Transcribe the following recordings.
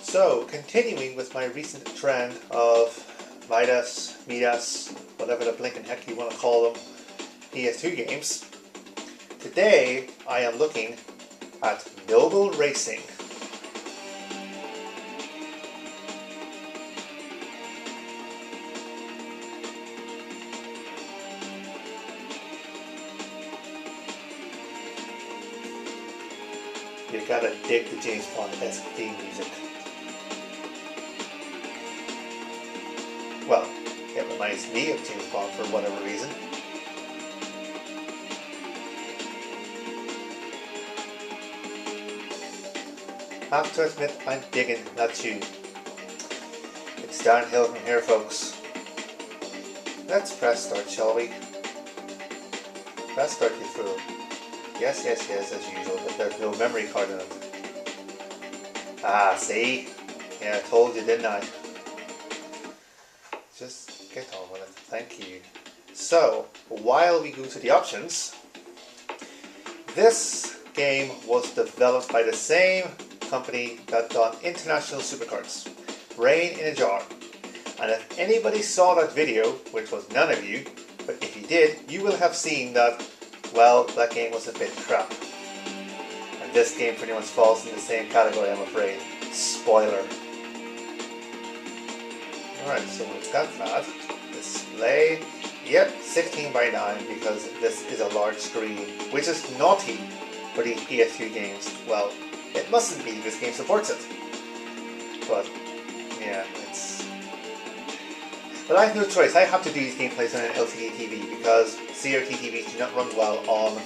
So, continuing with my recent trend of Midas, whatever the blinking heck you want to call them, PS2 games, today I am looking at Noble Racing. You gotta dig the James Bond-esque theme music. Well, it reminds me of James Bond for whatever reason. Have to admit, I'm digging that tune. It's downhill from here, folks. Let's press start, shall we? Press start, you fool. Yes, as usual, but there's no memory card in it. Ah, see? Yeah, I told you, didn't I? Just get on with it. Thank you. So, while we go to the options, this game was developed by the same company that done International Super Karts, Brain in a Jar. And if anybody saw that video, which was none of you, but if you did, you will have seen that, well, that game was a bit crap. And this game pretty much falls in the same category, I'm afraid. Spoiler. Alright, so we've got that. Display. Yep, 16 by 9 because this is a large screen, which is naughty for these PS2 games. Well, it mustn't be, this game supports it. But, yeah, it's... But I have no choice, I have to do these gameplays on an LCD TV because CRT TVs do not run well on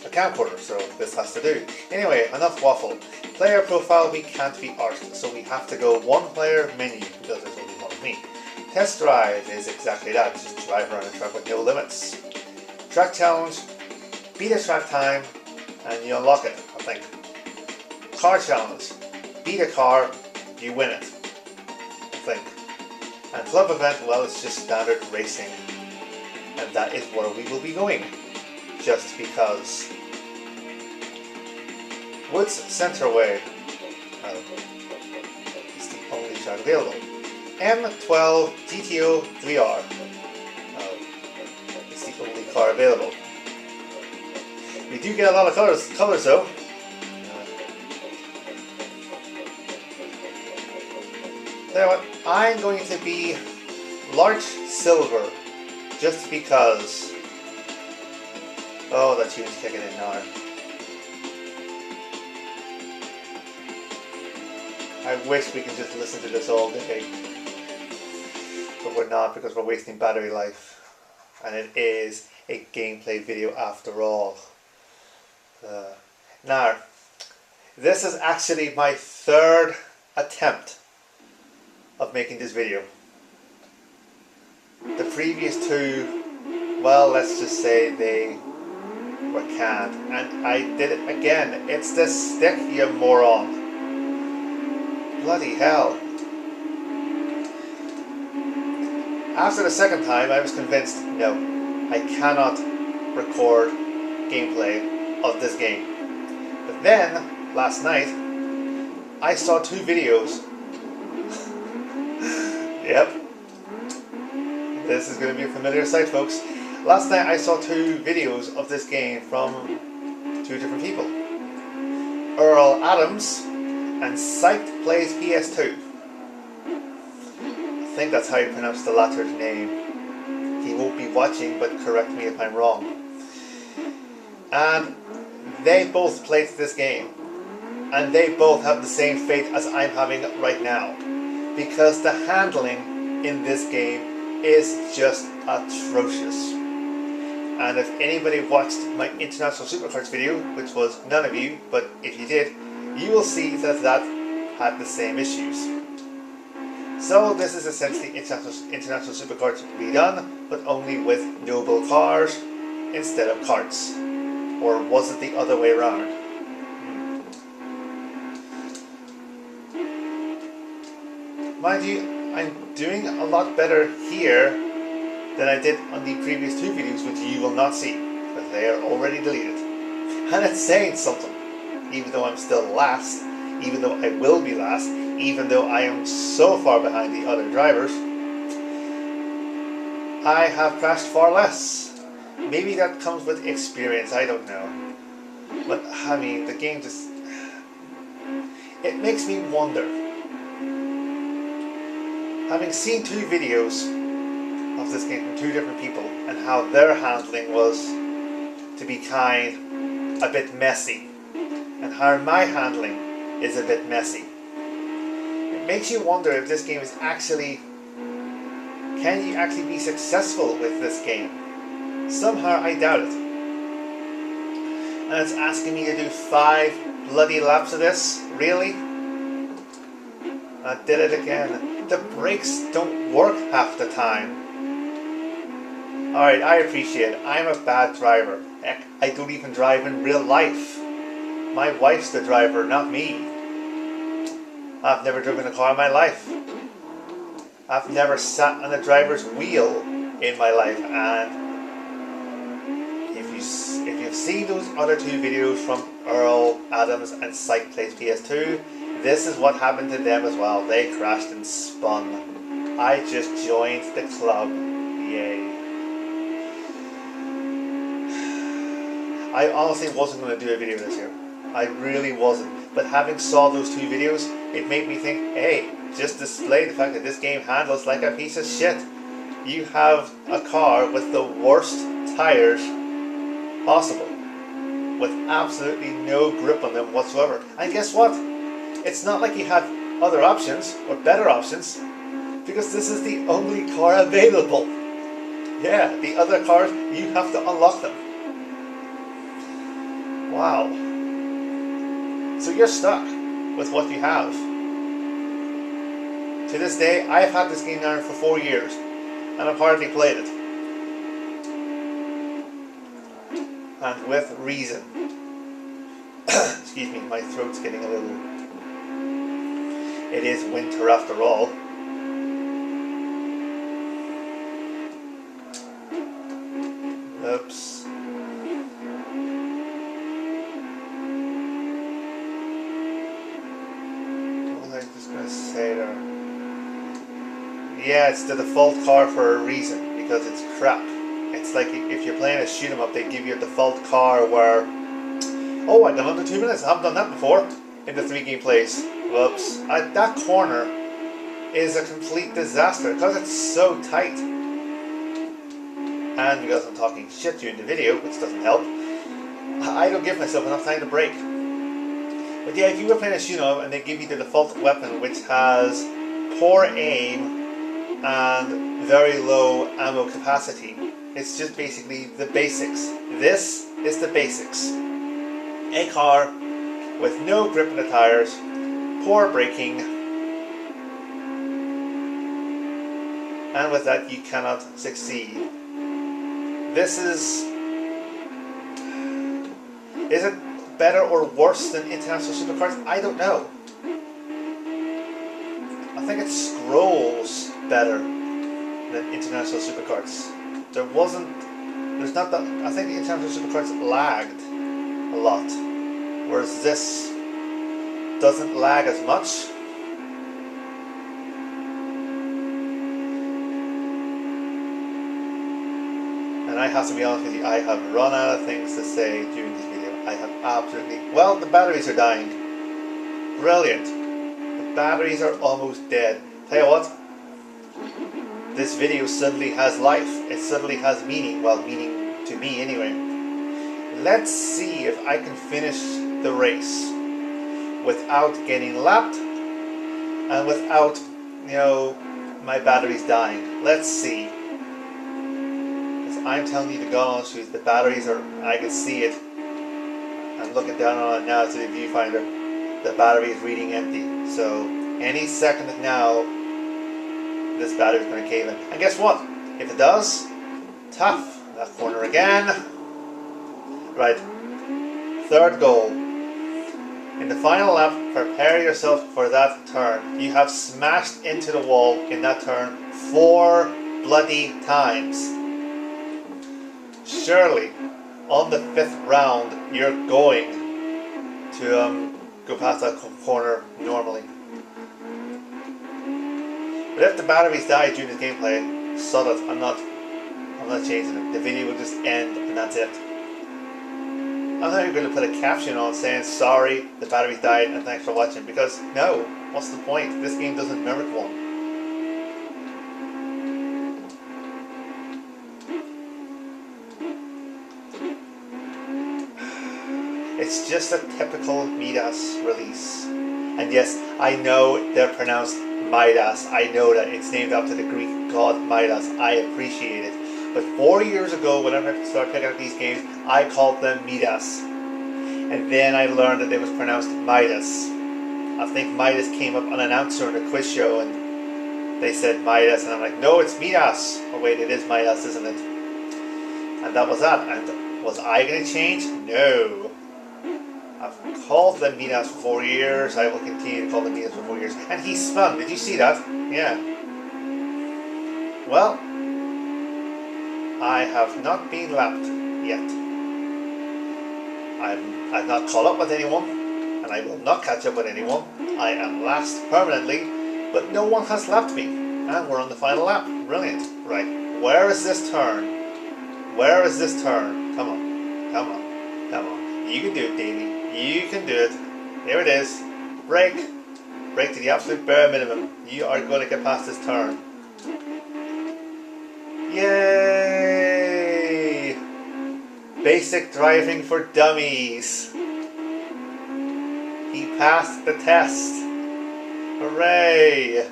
a camcorder, so this has to do. Anyway, enough waffle. Player profile, we can't be arsed, so we have to go one player menu because there's only one of me. Test drive is exactly that, just drive around a track with no limits. Track challenge, beat a track time, and you unlock it, I think. Car challenge, beat a car, you win it, I think. And club event, well, it's just standard racing, and that is where we will be going, just because. Woods Centerway, it's the only track available. M12 GTO 3R, it's the only car available. We do get a lot of colors though. Tell you what, I'm going to be large silver, just because. Oh, that tune's kicking in now. I wish we could just listen to this all day, but we're not because we're wasting battery life, and it is a gameplay video after all. Now, this is actually my third attempt of making this video. The previous two, well, let's just say they were canned, and I did it again. It's the stick, you moron. Bloody hell. After the second time I was convinced, no, I cannot record gameplay of this game. But then, last night, I saw two videos. Yep. This is going to be a familiar sight, folks. Last night I saw two videos of this game from two different people. Earl Adams and Psyched Plays PS2. I think that's how you pronounce the latter's name. He won't be watching, but correct me if I'm wrong. And they both played this game. And they both have the same fate as I'm having right now. Because the handling in this game is just atrocious. And if anybody watched my International Super Karts video, which was none of you, but if you did, you will see that that had the same issues. So this is essentially International Super Karts redone, but only with noble cars instead of karts. Or was it the other way around? Mind you, I'm doing a lot better here than I did on the previous two videos, which you will not see, because they are already deleted. And it's saying something. even though I'm still last, even though I will be last, even though I am so far behind the other drivers, I have crashed far less. Maybe that comes with experience, I don't know. But I mean, the game just... it makes me wonder. Having seen 2 videos of this game from 2 different people and how their handling was, to be kind, a bit messy, and how my handling is a bit messy, it makes you wonder if this game is actually... can you actually be successful with this game? Somehow I doubt it. And it's asking me to do 5 bloody laps of this? Really? I did it again. The brakes don't work half the time. Alright, I appreciate it. I'm a bad driver. Heck, I don't even drive in real life. My wife's the driver, not me. I've never driven a car in my life. I've never sat on the driver's wheel in my life, and if you've seen those other 2 videos from Earl Adams and Psych Plays PS2, this is what happened to them as well. They crashed and spun. I just joined the club. Yay. I honestly wasn't going to do a video this year. I really wasn't. But having saw those 2 videos, it made me think, hey, just display the fact that this game handles like a piece of shit. You have a car with the worst tires possible, with absolutely no grip on them whatsoever. And guess what? It's not like you have other options or better options, because this is the only car available. Yeah, the other cars, you have to unlock them. Wow. So you're stuck with what you have. To this day, I've had this game now for 4 years, and I've hardly played it. And with reason. Excuse me, my throat's getting a little... It is winter after all. Oops. What was I just going to say there? Yeah, it's the default car for a reason, because it's crap. It's like if you're playing a shoot 'em up, they give you a default car where, oh, I've done under 2 minutes, I haven't done that before in the 3 gameplays. Whoops. That corner is a complete disaster because it's so tight. And because I'm talking shit during the video, which doesn't help, I don't give myself enough time to brake. But yeah, if you were playing a shoot 'em up and they give you the default weapon, which has poor aim and very low ammo capacity, it's just basically the basics. This is the basics. A car with no grip in the tires, poor braking, and with that you cannot succeed. This is it better or worse than International Super Karts? I don't know. I think it scrolls better than International Super Karts. There's not that, I think the International Super Karts lagged a lot, whereas this doesn't lag as much. And I have to be honest with you, I have run out of things to say during this video. I have absolutely... Well, the batteries are dying. Brilliant. The batteries are almost dead. Tell you what, this video suddenly has life. It suddenly has meaning. Well, meaning to me anyway. Let's see if I can finish the race without getting lapped and without, my batteries dying. Let's see. I'm telling you to go on shoot, the batteries are, I can see it. I'm looking down on it now to the viewfinder. The battery is reading empty. So any second now, this battery is going to cave in. And guess what? If it does, tough. That corner again. Right. 3rd goal. In the final lap, prepare yourself for that turn. You have smashed into the wall in that turn 4 bloody times. Surely, on the 5th round, you're going to go past that corner normally. But if the batteries die during this gameplay, sod it. I'm not changing it. The video will just end and that's it. I'm not even going to put a caption on saying sorry, the batteries died and thanks for watching, because no, what's the point? This game doesn't merit one. It's just a typical Midas release. And yes, I know they're pronounced Midas. I know that it's named after the Greek god Midas. I appreciate it. But 4 years ago, whenever I started picking up these games, I called them Midas. And then I learned that it was pronounced Midas. I think Midas came up unannounced on a quiz show and they said Midas. And I'm like, no, it's Midas. Oh wait, it is Midas, isn't it? And that was that. And was I going to change? No. I've called them Midas for 4 years. I will continue to call them Midas for 4 years. And he spun. Did you see that? Yeah. Well, I have not been lapped yet. I've not caught up with anyone, and I will not catch up with anyone. I am last permanently, but no one has lapped me. And we're on the final lap. Brilliant. Right. Where is this turn? Where is this turn? Come on. Come on. Come on. You can do it, Davey. You can do it. Here it is. Brake. Brake to the absolute bare minimum. You are going to get past this turn. Yay! Basic driving for dummies. He passed the test. Hooray!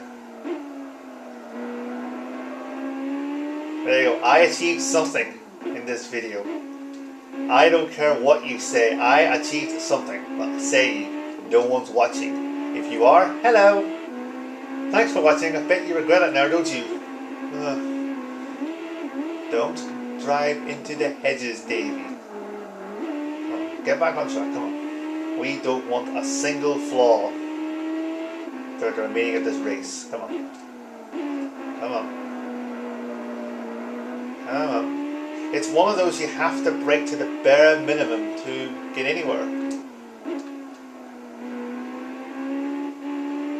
There you go. I achieved something in this video. I don't care what you say. I achieved something. But say no one's watching. If you are, hello. Thanks for watching. I bet you regret it now, don't you? Don't drive into the hedges, Davey. Oh, get back on track, come on. We don't want a single flaw for the remaining of this race. Come on. Come on. Come on. It's one of those you have to brake to the bare minimum to get anywhere.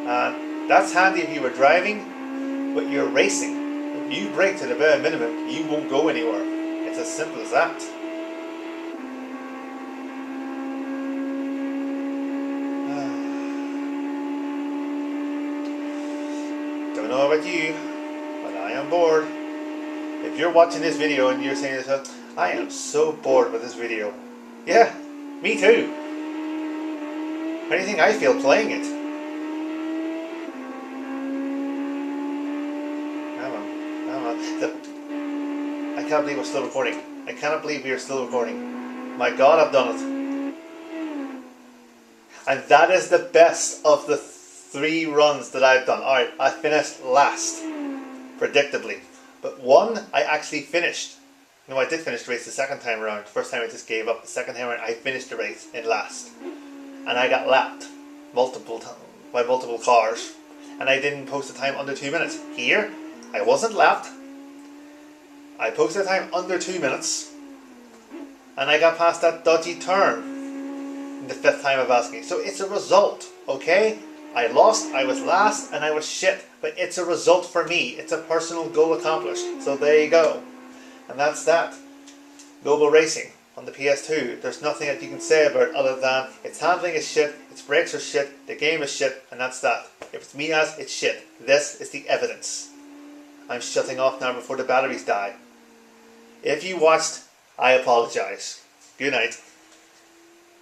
And that's handy if you were driving, but you're racing. If you brake to the bare minimum, you won't go anywhere. It's as simple as that. Don't know about you, but I am bored. If you're watching this video and you're saying to yourself, I am so bored with this video. Yeah, me too. How do you think I feel playing it? I can't believe we're still recording. I cannot believe we are still recording. My God, I've done it. And that is the best of the 3 runs that I've done. Alright, I finished last. Predictably. But one, I actually finished. No, I did finish the race the second time around. The first time I just gave up. The second time around, I finished the race in last. And I got lapped by multiple cars. And I didn't post a time under 2 minutes. Here, I wasn't lapped. I posted a time under 2 minutes. And I got past that dodgy turn in the 5th time of asking. So it's a result, okay? I lost, I was last, and I was shit. But it's a result for me. It's a personal goal accomplished. So there you go. And that's that. Global Racing on the PS2. There's nothing that you can say about it other than its handling is shit, its brakes are shit, the game is shit, and that's that. If it's Midas, it's shit. This is the evidence. I'm shutting off now before the batteries die. If you watched, I apologize. Good night.